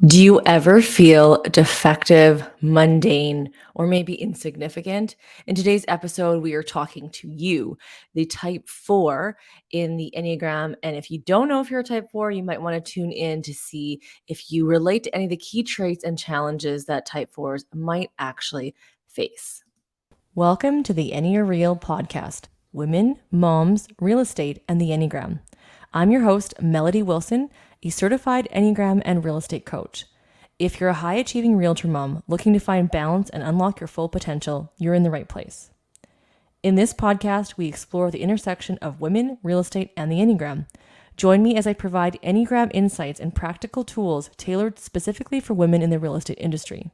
Do you ever feel defective, mundane, or maybe insignificant? In today's episode, we are talking to you, the type 4 in the Enneagram. And if you don't know if you're a type 4, you might want to tune in to see if you relate to any of the key traits and challenges that type 4s might actually face. Welcome to the EnneaReal Podcast, Women, Moms, Real Estate, and the Enneagram. I'm your host, Melody Wilson, a certified Enneagram and real estate coach. If you're a high-achieving realtor mom looking to find balance and unlock your full potential, you're in the right place. In this podcast, we explore the intersection of women, real estate, and the Enneagram. Join me as I provide Enneagram insights and practical tools tailored specifically for women in the real estate industry.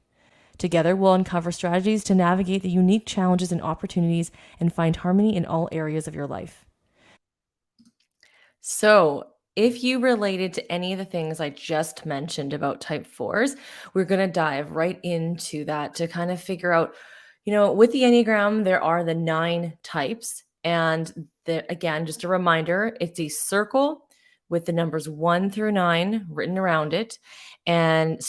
Together, we'll uncover strategies to navigate the unique challenges and opportunities and find harmony in all areas of your life. So, if you related to any of the things I just mentioned about type 4s, we're going to dive right into that to kind of figure out, with the Enneagram, there are the 9 types. And again, just a reminder, it's a circle with the numbers 1 through 9 written around it and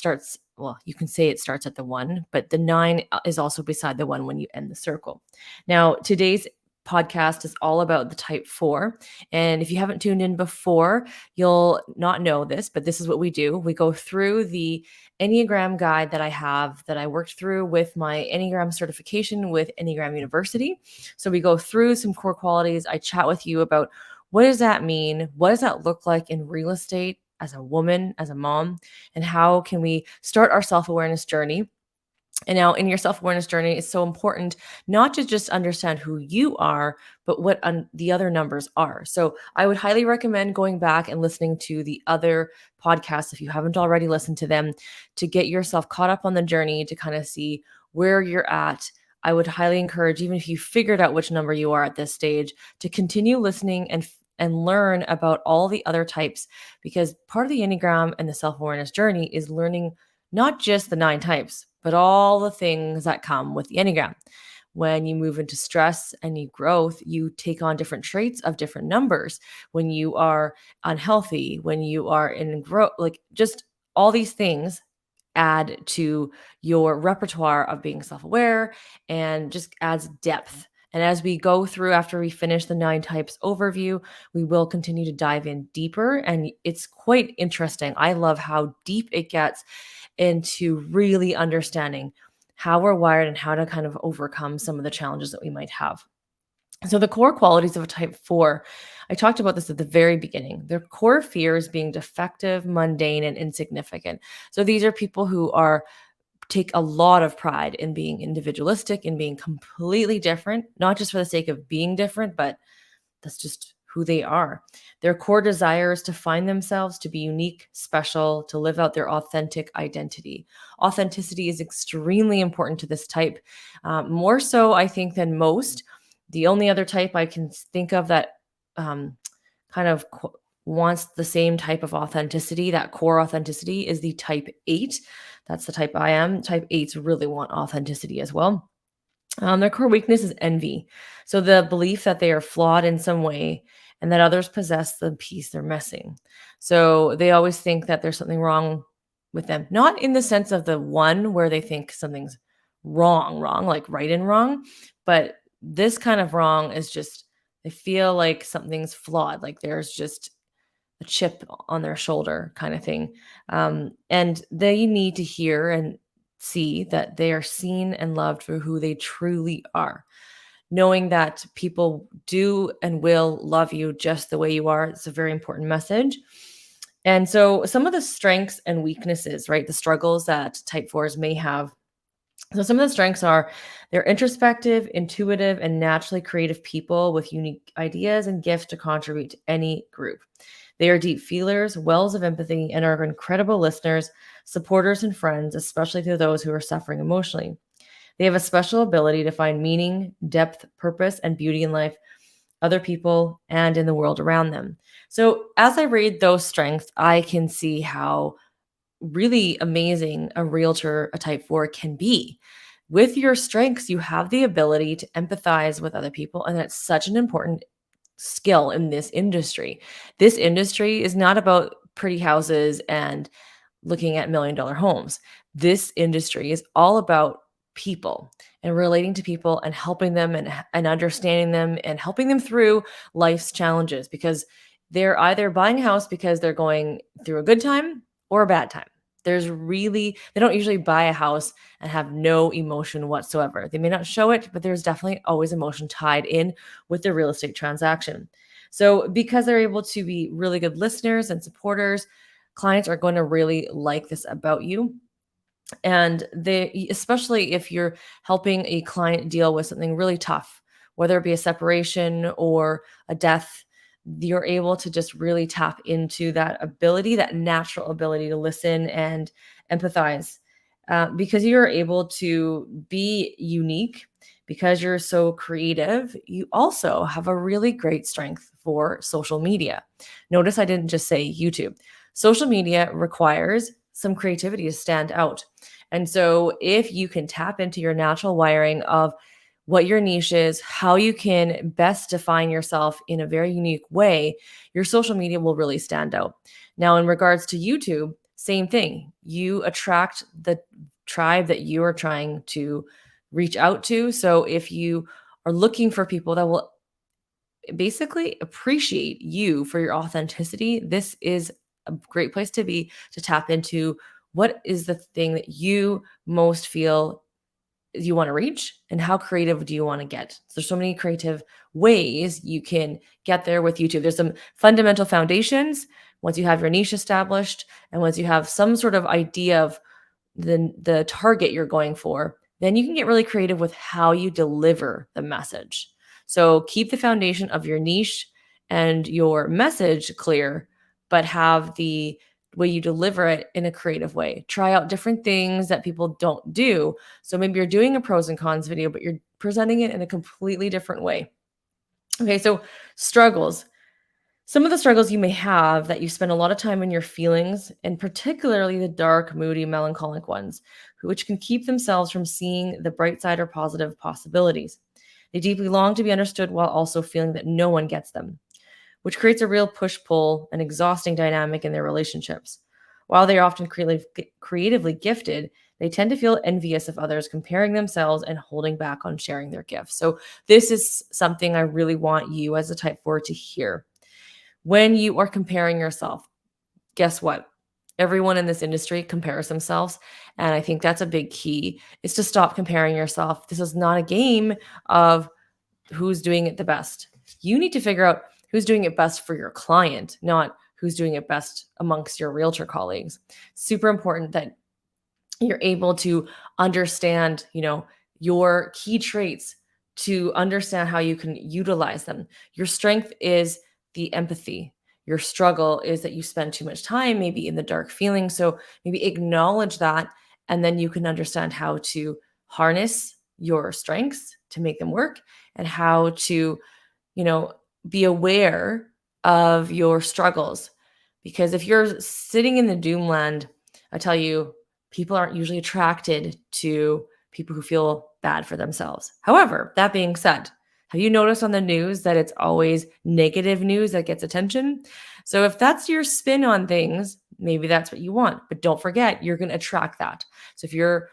you can say it starts at the 1, but the 9 is also beside the 1 when you end the circle. Now, today's podcast is all about the type 4. And if you haven't tuned in before, you'll not know this, but this is what we do. We go through the Enneagram guide that I worked through with my Enneagram certification with Enneagram University. So we go through some core qualities. I chat with you about what does that mean? What does that look like in real estate as a woman, as a mom? And how can we start our self-awareness journey? And now in your self-awareness journey, it's so important not to just understand who you are, but what the other numbers are. So I would highly recommend going back and listening to the other podcasts if you haven't already listened to them to get yourself caught up on the journey to kind of see where you're at. I would highly encourage, even if you figured out which number you are at this stage, to continue listening and learn about all the other types, because part of the Enneagram and the self-awareness journey is learning not just the 9 types, but all the things that come with the Enneagram. When you move into stress and you growth, you take on different traits of different numbers. When you are unhealthy, when you are in growth, like just all these things add to your repertoire of being self-aware and just adds depth. And as we go through, after we finish the 9 types overview, we will continue to dive in deeper. And it's quite interesting. I love how deep it gets into really understanding how we're wired and how to kind of overcome some of the challenges that we might have. So the core qualities of a type 4, I talked about this at the very beginning. Their core fears being defective, mundane, and insignificant. So these are people who take a lot of pride in being individualistic and being completely different, not just for the sake of being different, but that's just who they are. Their core desire is to find themselves, to be unique, special, to live out their authentic identity. Authenticity is extremely important to this type, more so, I think, than most. The only other type I can think of that kind of wants the same type of authenticity, that core authenticity, is the type 8. That's the type I am. Type 8s really want authenticity as well. Their core weakness is envy. So the belief that they are flawed in some way and that others possess the piece they're missing. So they always think that there's something wrong with them. Not in the sense of the one where they think something's wrong, like right and wrong, but this kind of wrong is just they feel like something's flawed, like there's just a chip on their shoulder kind of thing. And they need to hear and see that they are seen and loved for who they truly are. Knowing that people do and will love you just the way you are, it's a very important message. And so some of the strengths and weaknesses, right? The struggles that type 4s may have. So some of the strengths are they're introspective, intuitive, and naturally creative people with unique ideas and gifts to contribute to any group. They are deep feelers, wells of empathy, and are incredible listeners, supporters, and friends, especially to those who are suffering emotionally. They have a special ability to find meaning, depth, purpose, and beauty in life, other people, and in the world around them. So as I read those strengths, I can see how really amazing a realtor, a type 4, can be. With your strengths, you have the ability to empathize with other people, and that's such an important skill in this industry. This industry is not about pretty houses and looking at $1 million homes. This industry is all about people and relating to people and helping them and understanding them and helping them through life's challenges, because they're either buying a house because they're going through a good time or a bad time. They don't usually buy a house and have no emotion whatsoever. They may not show it, but there's definitely always emotion tied in with the real estate transaction. So because they're able to be really good listeners and supporters, clients are going to really like this about you. And they, especially if you're helping a client deal with something really tough, whether it be a separation or a death, you're able to just really tap into that ability, that natural ability to listen and empathize, because you're able to be unique. Because you're so creative, you also have a really great strength for social media. Notice I didn't just say YouTube. Social media requires some creativity to stand out. And so, if you can tap into your natural wiring of what your niche is, how you can best define yourself in a very unique way, your social media will really stand out. Now, in regards to YouTube, same thing. You attract the tribe that you are trying to reach out to. So, if you are looking for people that will basically appreciate you for your authenticity, this is a great place to be, to tap into what is the thing that you most feel you want to reach and how creative do you want to get. So there's so many creative ways you can get there with YouTube. There's some fundamental foundations once you have your niche established, and once you have some sort of idea of the target you're going for, then you can get really creative with how you deliver the message. So keep the foundation of your niche and your message clear, but have the way you deliver it in a creative way. Try out different things that people don't do. So maybe you're doing a pros and cons video, but you're presenting it in a completely different way. Okay, so struggles. Some of the struggles you may have that you spend a lot of time in your feelings, and particularly the dark, moody, melancholic ones, which can keep themselves from seeing the bright side or positive possibilities. They deeply long to be understood while also feeling that no one gets them, which creates a real push-pull and exhausting dynamic in their relationships. While they are often creatively gifted, they tend to feel envious of others, comparing themselves and holding back on sharing their gifts. So this is something I really want you as a type 4 to hear. When you are comparing yourself, guess what? Everyone in this industry compares themselves. And I think that's a big key, is to stop comparing yourself. This is not a game of who's doing it the best. You need to figure out who's doing it best for your client, not who's doing it best amongst your realtor colleagues. Super important that you're able to understand, your key traits, to understand how you can utilize them. Your strength is the empathy. Your struggle is that you spend too much time maybe in the dark feeling. So maybe acknowledge that, and then you can understand how to harness your strengths to make them work, and how to, you know, be aware of your struggles. Because if you're sitting in the doomland, I tell you, people aren't usually attracted to people who feel bad for themselves. However, that being said, have you noticed on the news that it's always negative news that gets attention? So if that's your spin on things, maybe that's what you want. But don't forget, you're going to attract that. So if you're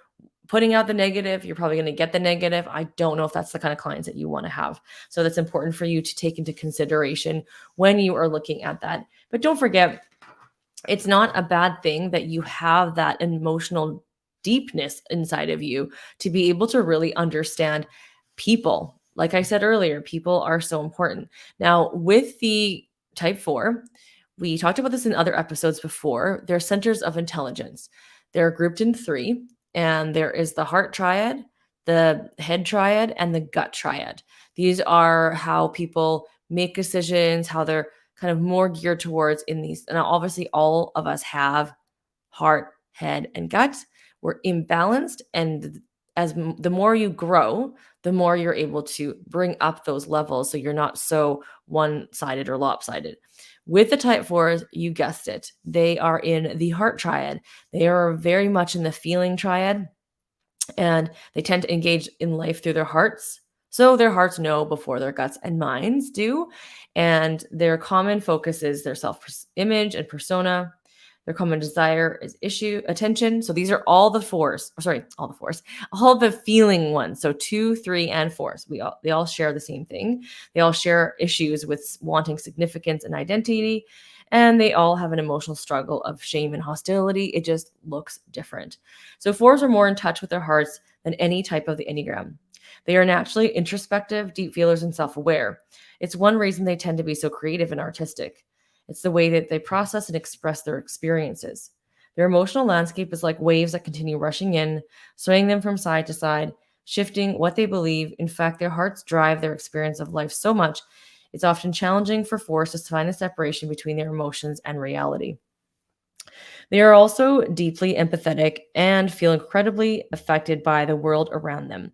putting out the negative, you're probably going to get the negative. I don't know if that's the kind of clients that you want to have. So that's important for you to take into consideration when you are looking at that. But don't forget, it's not a bad thing that you have that emotional deepness inside of you to be able to really understand people. Like I said earlier, people are so important. Now, with the type 4, we talked about this in other episodes before. They're centers of intelligence. They're grouped in 3, and there is the heart triad, the head triad, and the gut triad. These are how people make decisions, how they're kind of more geared towards in these. And obviously, all of us have heart, head, and gut. We're imbalanced. And the more you grow, the more you're able to bring up those levels, so you're not so one-sided or lopsided. With the type 4s, you guessed it, they are in the heart triad. They are very much in the feeling triad, and they tend to engage in life through their hearts. So their hearts know before their guts and minds do. And their common focus is their self-image and persona. Their common desire is attention. So these are all the fours. Sorry, all the feeling ones. So 2, 3, and 4s. They all share the same thing. They all share issues with wanting significance and identity, and they all have an emotional struggle of shame and hostility. It just looks different. So 4s are more in touch with their hearts than any type of the Enneagram. They are naturally introspective, deep feelers, and self-aware. It's one reason they tend to be so creative and artistic. It's the way that they process and express their experiences. Their emotional landscape is like waves that continue rushing in, swaying them from side to side, shifting what they believe. In fact, their hearts drive their experience of life so much, it's often challenging for forces to find a separation between their emotions and reality. They are also deeply empathetic and feel incredibly affected by the world around them.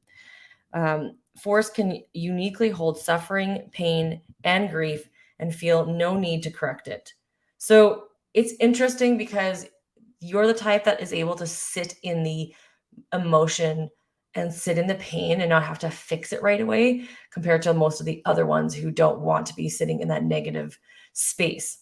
Fours can uniquely hold suffering, pain, and grief and feel no need to correct it. So it's interesting because you're the type that is able to sit in the emotion and sit in the pain and not have to fix it right away compared to most of the other ones who don't want to be sitting in that negative space.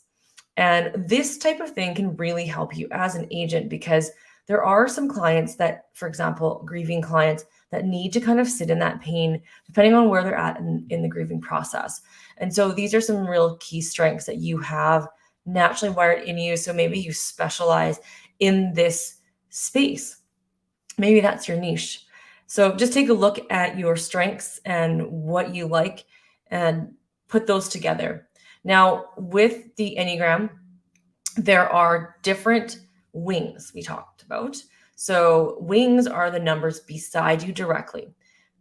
And this type of thing can really help you as an agent because there are some clients that, for example, grieving clients that need to kind of sit in that pain depending on where they're at in the grieving process. And so these are some real key strengths that you have naturally wired in you. So maybe you specialize in this space. Maybe that's your niche. So just take a look at your strengths and what you like and put those together. Now, with the Enneagram, there are different wings we talked about. So wings are the numbers beside you directly.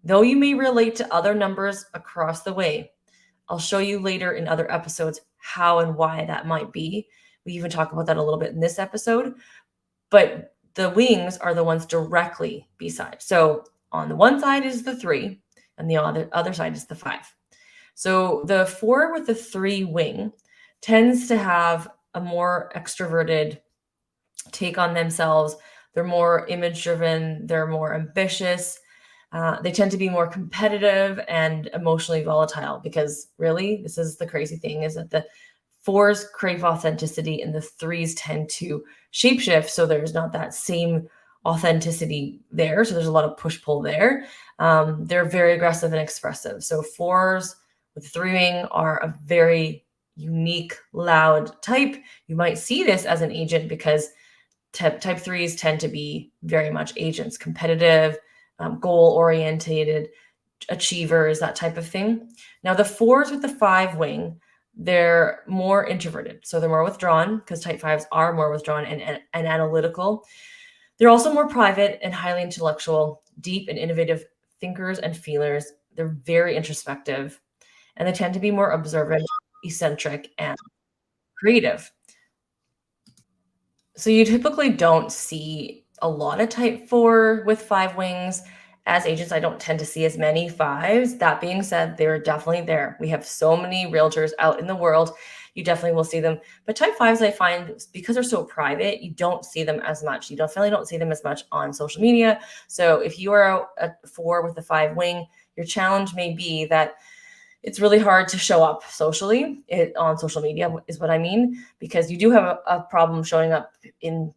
Though you may relate to other numbers across the way, I'll show you later in other episodes how and why that might be. We even talk about that a little bit in this episode. But the wings are the ones directly beside. So on the one side is the 3, and the other side is the 5. So the 4 with the 3 wing tends to have a more extroverted take on themselves. They're more image driven, they're more ambitious. They tend to be more competitive and emotionally volatile because really, this is the crazy thing is that the 4s crave authenticity and the 3s tend to shapeshift. So there's not that same authenticity there. So there's a lot of push pull there. They're very aggressive and expressive. So 4s with 3 wing are a very unique, loud type. You might see this as an agent because type 3s tend to be very much agents, competitive, goal oriented, achievers, that type of thing. Now, the 4s with the 5 wing, they're more introverted. So they're more withdrawn because type 5s are more withdrawn and analytical. They're also more private and highly intellectual, deep and innovative thinkers and feelers. They're very introspective and they tend to be more observant, eccentric, and creative. So you typically don't see a lot of type 4 with 5 wings. As agents, I don't tend to see as many 5s. That being said, they're definitely there. We have so many realtors out in the world. You definitely will see them. But type 5s, I find, because they're so private, you don't see them as much. You definitely don't see them as much on social media. So if you are a 4 with a 5 wing, your challenge may be that it's really hard to show up socially on social media is what I mean, because you do have a problem showing up in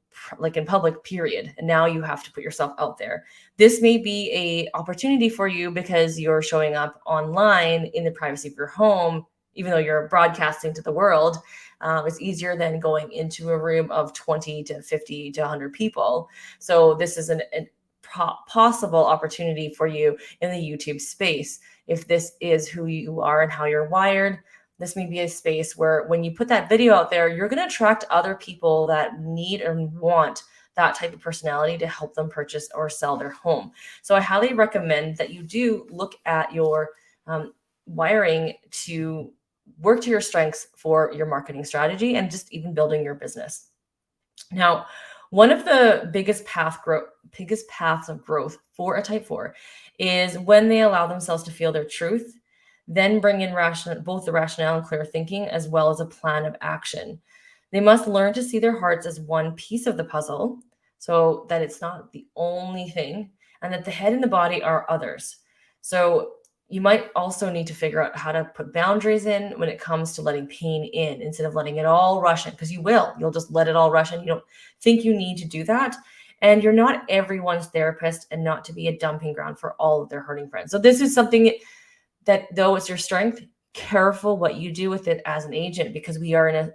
public period. And now you have to put yourself out there. This may be a opportunity for you because you're showing up online in the privacy of your home, even though you're broadcasting to the world. It's easier than going into a room of 20 to 50 to 100 people. So this is a possible opportunity for you in the YouTube space. If this is who you are and how you're wired, this may be a space where when you put that video out there, you're going to attract other people that need and want that type of personality to help them purchase or sell their home. So I highly recommend that you do look at your wiring to work to your strengths for your marketing strategy and just even building your business. Now, one of the biggest paths of growth for a type 4 is when they allow themselves to feel their truth, then bring in both the rationale and clear thinking, as well as a plan of action. They must learn to see their hearts as one piece of the puzzle, so that it's not the only thing, and that the head and the body are others. So you might also need to figure out how to put boundaries in when it comes to letting pain in instead of letting it all rush in, because you'll just let it all rush in. You don't think you need to do that. And you're not everyone's therapist, and not to be a dumping ground for all of their hurting friends. So this is something that, though it's your strength, careful what you do with it as an agent, because we are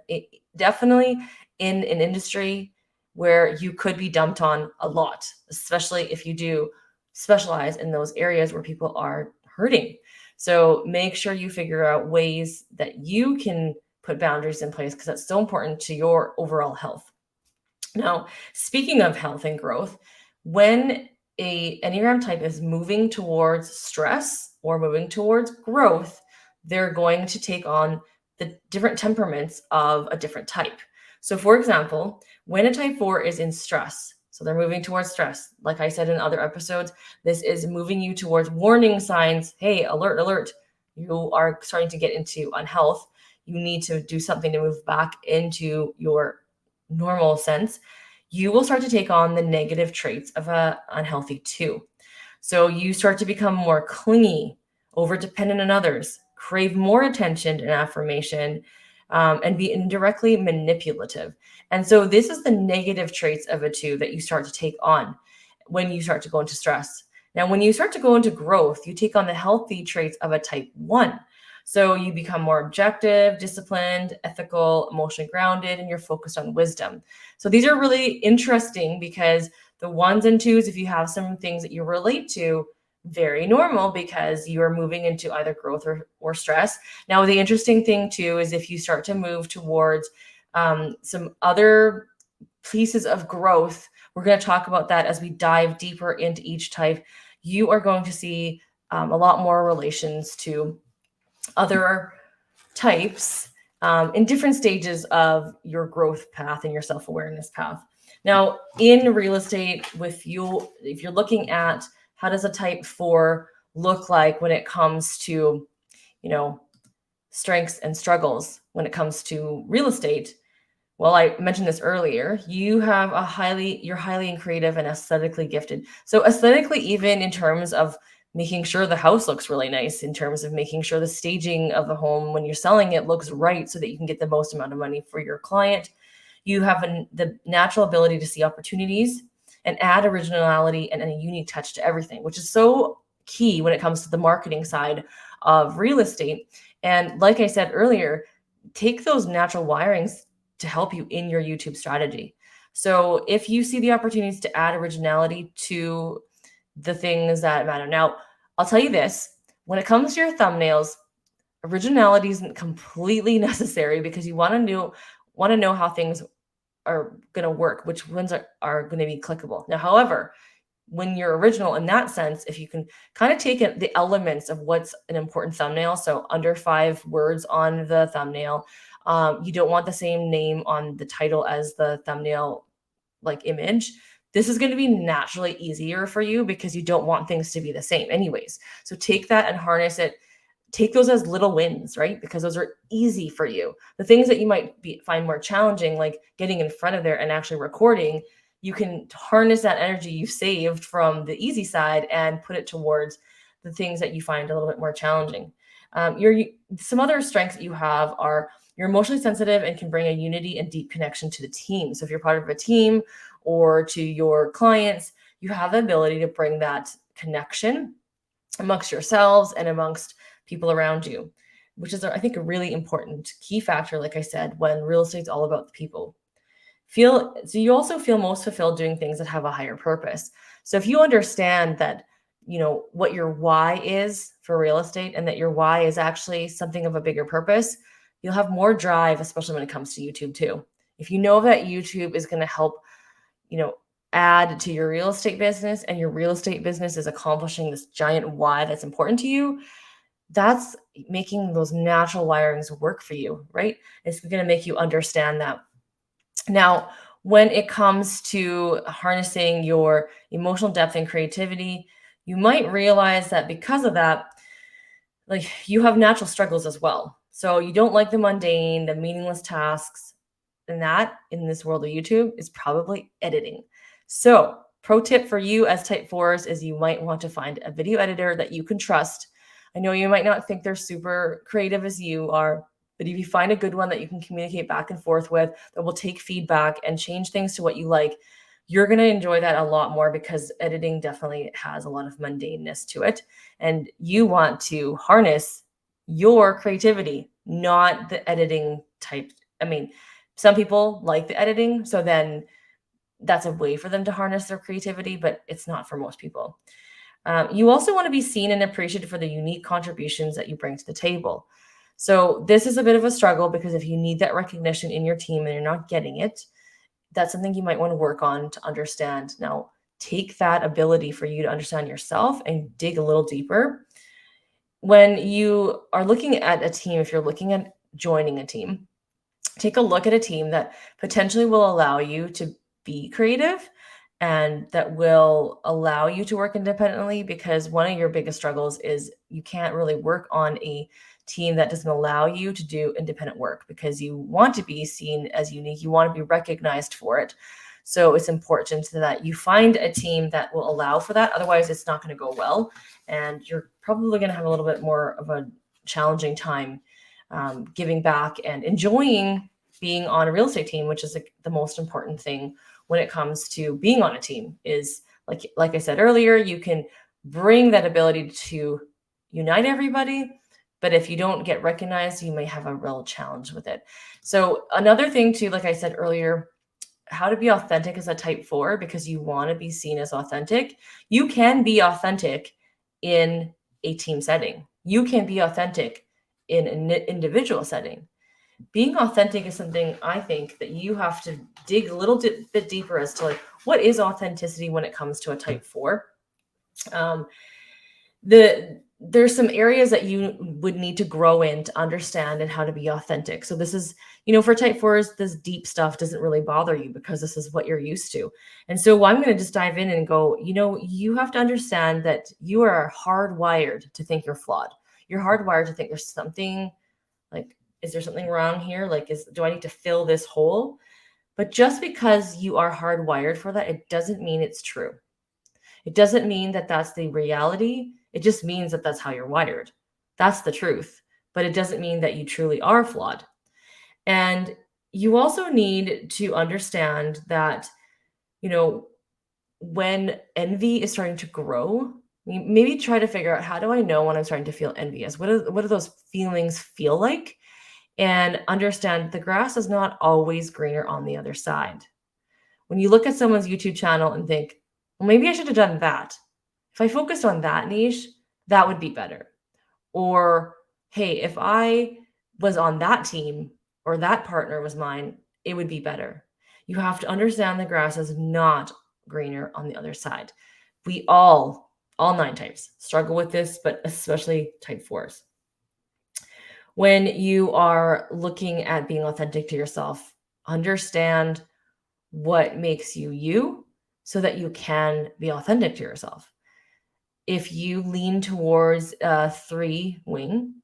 definitely in an industry where you could be dumped on a lot, especially if you do specialize in those areas where people are hurting. So make sure you figure out ways that you can put boundaries in place, because that's so important to your overall health. Now, speaking of health and growth, when a Enneagram type is moving towards stress or moving towards growth, they're going to take on the different temperaments of a different type. So for example, when a type 4 is in stress, so they're moving towards stress, like I said in other episodes, this is moving you towards warning signs. Hey, alert, alert. You are starting to get into unhealth. You need to do something to move back into your normal sense. You will start to take on the negative traits of an unhealthy 2. So you start to become more clingy, over dependent on others, crave more attention and affirmation, and be indirectly manipulative. And so this is the negative traits of a 2 that you start to take on when you start to go into stress. Now, when you start to go into growth, you take on the healthy traits of a type 1. So you become more objective, disciplined, ethical, emotionally grounded, and you're focused on wisdom. So these are really interesting, because the 1s and 2s, if you have some things that you relate to, very normal, because you are moving into either growth or stress. Now, the interesting thing too is if you start to move towards some other pieces of growth, we're going to talk about that as we dive deeper into each type. You are going to see a lot more relations to other types in different stages of your growth path and your self-awareness path. Now, in real estate, if you're looking at how does a type 4 look like when it comes to, strengths and struggles when it comes to real estate? Well, I mentioned this earlier. You're highly creative and aesthetically gifted. So aesthetically, even in terms of making sure the house looks really nice, in terms of making sure the staging of the home when you're selling it looks right so that you can get the most amount of money for your client. You have the natural ability to see opportunities and add originality and a unique touch to everything, which is so key when it comes to the marketing side of real estate. And like I said earlier, take those natural wirings to help you in your YouTube strategy. So if you see the opportunities to add originality to the things that matter. Now, I'll tell you this, when it comes to your thumbnails, originality isn't completely necessary, because you want to know how things are going to work, which ones are going to be clickable. Now, however, when you're original in that sense, if you can kind of take the elements of what's an important thumbnail, so under 5 words on the thumbnail, you don't want the same name on the title as the thumbnail like image. This is going to be naturally easier for you, because you don't want things to be the same anyways. So take that and harness it. Take those as little wins, right? Because those are easy for you. The things that you might find more challenging, like getting in front of there and actually recording, you can harness that energy you've saved from the easy side and put it towards the things that you find a little bit more challenging. Some other strengths that you have are you're emotionally sensitive and can bring a unity and deep connection to the team. So if you're part of a team or to your clients, you have the ability to bring that connection amongst yourselves and amongst people around you, which is, I think, a really important key factor, like I said, when real estate's all about the people. So you also feel most fulfilled doing things that have a higher purpose. So if you understand that, what your why is for real estate, and that your why is actually something of a bigger purpose, you'll have more drive, especially when it comes to YouTube too. If you know that YouTube is going to help, add to your real estate business, and your real estate business is accomplishing this giant why that's important to you, that's making those natural wirings work for you, right? It's going to make you understand that. Now, when it comes to harnessing your emotional depth and creativity, you might realize that because of that, like, you have natural struggles as well. So you don't like the mundane, the meaningless tasks, and that in this world of YouTube is probably editing. So pro tip for you as type 4s is you might want to find a video editor that you can trust, I know you might not think they're super creative as you are, but if you find a good one that you can communicate back and forth with, that will take feedback and change things to what you like, you're going to enjoy that a lot more, because editing definitely has a lot of mundaneness to it. And you want to harness your creativity, not the editing type. I mean, some people like the editing, so then that's a way for them to harness their creativity, but it's not for most people. You also want to be seen and appreciated for the unique contributions that you bring to the table. So this is a bit of a struggle, because if you need that recognition in your team and you're not getting it, that's something you might want to work on to understand. Now, take that ability for you to understand yourself and dig a little deeper. When you are looking at a team, if you're looking at joining a team, take a look at a team that potentially will allow you to be creative and that will allow you to work independently, because one of your biggest struggles is you can't really work on a team that doesn't allow you to do independent work, because you want to be seen as unique, you want to be recognized for it. So it's important that you find a team that will allow for that. Otherwise, it's not going to go well, and you're probably going to have a little bit more of a challenging time giving back and enjoying being on a real estate team, which is the most important thing when it comes to being on a team. Is like I said earlier, you can bring that ability to unite everybody, but if you don't get recognized, you may have a real challenge with it. So another thing too, like I said earlier, how to be authentic as a type 4, because you want to be seen as authentic. You can be authentic in a team setting. You can be authentic in an individual setting. Being authentic is something I think that you have to dig a little bit deeper as to like, what is authenticity when it comes to a type 4. There's some areas that you would need to grow in to understand and how to be authentic. So this is, for type 4s, this deep stuff doesn't really bother you because this is what you're used to. And so I'm going to just dive in and go, you have to understand that you are hardwired to think you're flawed. You're hardwired to think there's something like, is there something wrong here? Like, do I need to fill this hole? But just because you are hardwired for that, it doesn't mean it's true. It doesn't mean that that's the reality. It just means that that's how you're wired. That's the truth. But it doesn't mean that you truly are flawed. And you also need to understand that, when envy is starting to grow, maybe try to figure out, how do I know when I'm starting to feel envious? What do those feelings feel like? And understand the grass is not always greener on the other side. When you look at someone's YouTube channel and think, well, maybe I should have done that. If I focused on that niche, that would be better. Or, hey, if I was on that team or that partner was mine, it would be better. You have to understand the grass is not greener on the other side. We all 9 types struggle with this, but especially type 4s. When you are looking at being authentic to yourself, understand what makes you you so that you can be authentic to yourself. If you lean towards a 3 wing,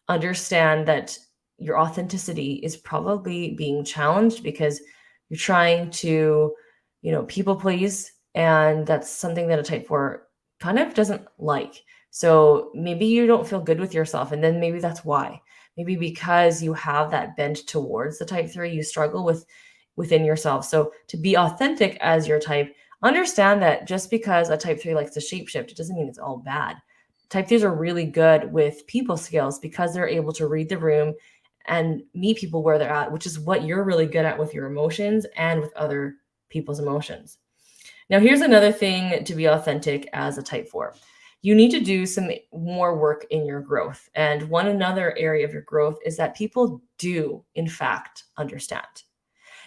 understand that your authenticity is probably being challenged because you're trying to, people please. And that's something that a type 4 kind of doesn't like. So maybe you don't feel good with yourself. And then maybe that's why. Maybe because you have that bent towards the type 3, you struggle within yourself. So to be authentic as your type, understand that just because a type 3 likes to shapeshift, it doesn't mean it's all bad. Type 3s are really good with people skills because they're able to read the room and meet people where they're at, which is what you're really good at with your emotions and with other people's emotions. Now, here's another thing to be authentic as a type 4. You need to do some more work in your growth. And another area of your growth is that people do, in fact, understand.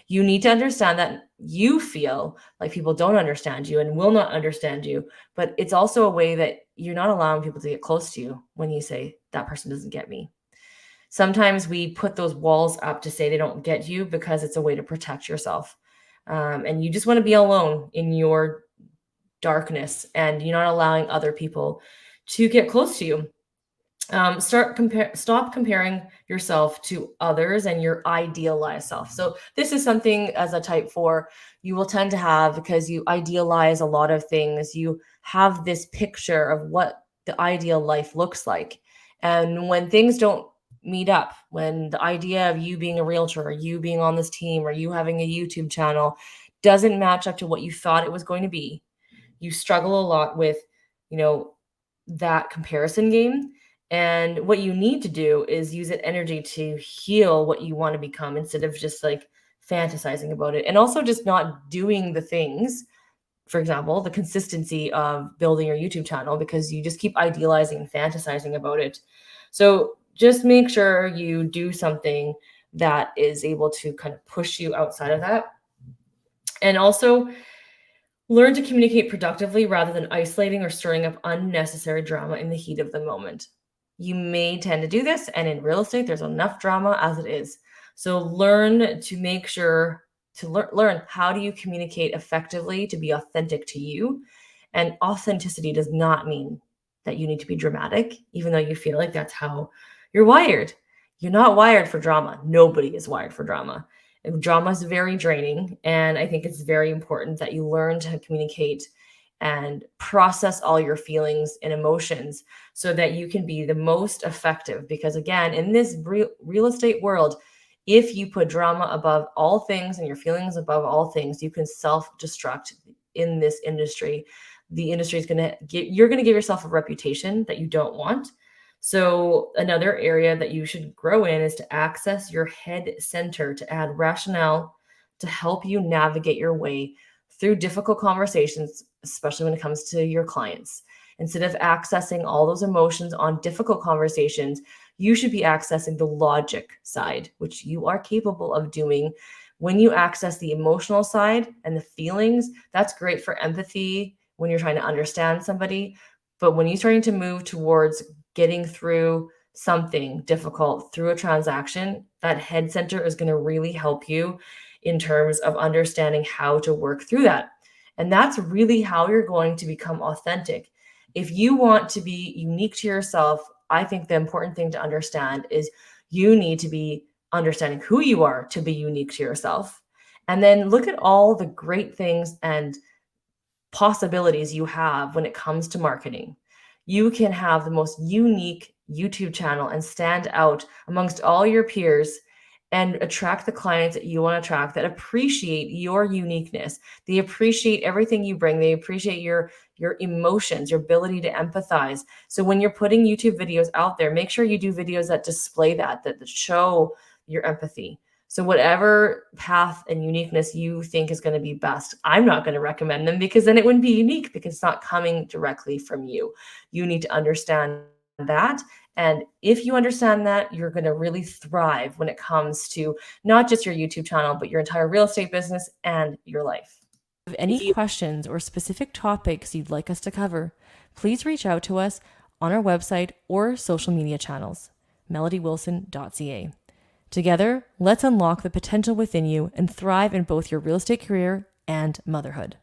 You need to understand that you feel like people don't understand you and will not understand you, but it's also a way that you're not allowing people to get close to you when you say, that person doesn't get me. Sometimes we put those walls up to say they don't get you because it's a way to protect yourself. And you just want to be alone in your darkness, and you're not allowing other people to get close to you. Stop comparing yourself to others and your idealized self. So this is something as a type 4 you will tend to have because you idealize a lot of things. You have this picture of what the ideal life looks like. And when things don't meet up, when the idea of you being a realtor or you being on this team or you having a YouTube channel doesn't match up to what you thought it was going to be, you struggle a lot with, you know, that comparison game. And what you need to do is use that energy to heal what you want to become instead of just like fantasizing about it. And also just not doing the things, for example, the consistency of building your YouTube channel because you just keep idealizing and fantasizing about it. So just make sure you do something that is able to kind of push you outside of that. And also learn to communicate productively rather than isolating or stirring up unnecessary drama in the heat of the moment. You may tend to do this, and in real estate, there's enough drama as it is. So learn to make sure to learn how do you communicate effectively to be authentic to you. And authenticity does not mean that you need to be dramatic, even though you feel like that's how you're wired. You're not wired for drama. Nobody is wired for drama. And drama is very draining. And I think it's very important that you learn to communicate and process all your feelings and emotions so that you can be the most effective. Because again, in this real estate world, if you put drama above all things and your feelings above all things, you can self-destruct in this industry. The industry is you're going to give yourself a reputation that you don't want. So another area that you should grow in is to access your head center to add rationale to help you navigate your way through difficult conversations, especially when it comes to your clients. Instead of accessing all those emotions on difficult conversations, you should be accessing the logic side, which you are capable of doing. When you access the emotional side and the feelings, that's great for empathy when you're trying to understand somebody. But when you're starting to move towards getting through something difficult through a transaction, that head center is going to really help you in terms of understanding how to work through that. And that's really how you're going to become authentic. If you want to be unique to yourself, I think the important thing to understand is you need to be understanding who you are to be unique to yourself. And then look at all the great things and possibilities you have when it comes to marketing. You can have the most unique YouTube channel and stand out amongst all your peers and attract the clients that you want to attract that appreciate your uniqueness. They appreciate everything you bring. They appreciate your emotions, your ability to empathize. So when you're putting YouTube videos out there, make sure you do videos that display that show your empathy. So whatever path and uniqueness you think is going to be best, I'm not going to recommend them because then it wouldn't be unique because it's not coming directly from you. You need to understand that. And if you understand that, you're going to really thrive when it comes to not just your YouTube channel, but your entire real estate business and your life. If you have any questions or specific topics you'd like us to cover, please reach out to us on our website or social media channels, melodywilson.ca. Together, let's unlock the potential within you and thrive in both your real estate career and motherhood.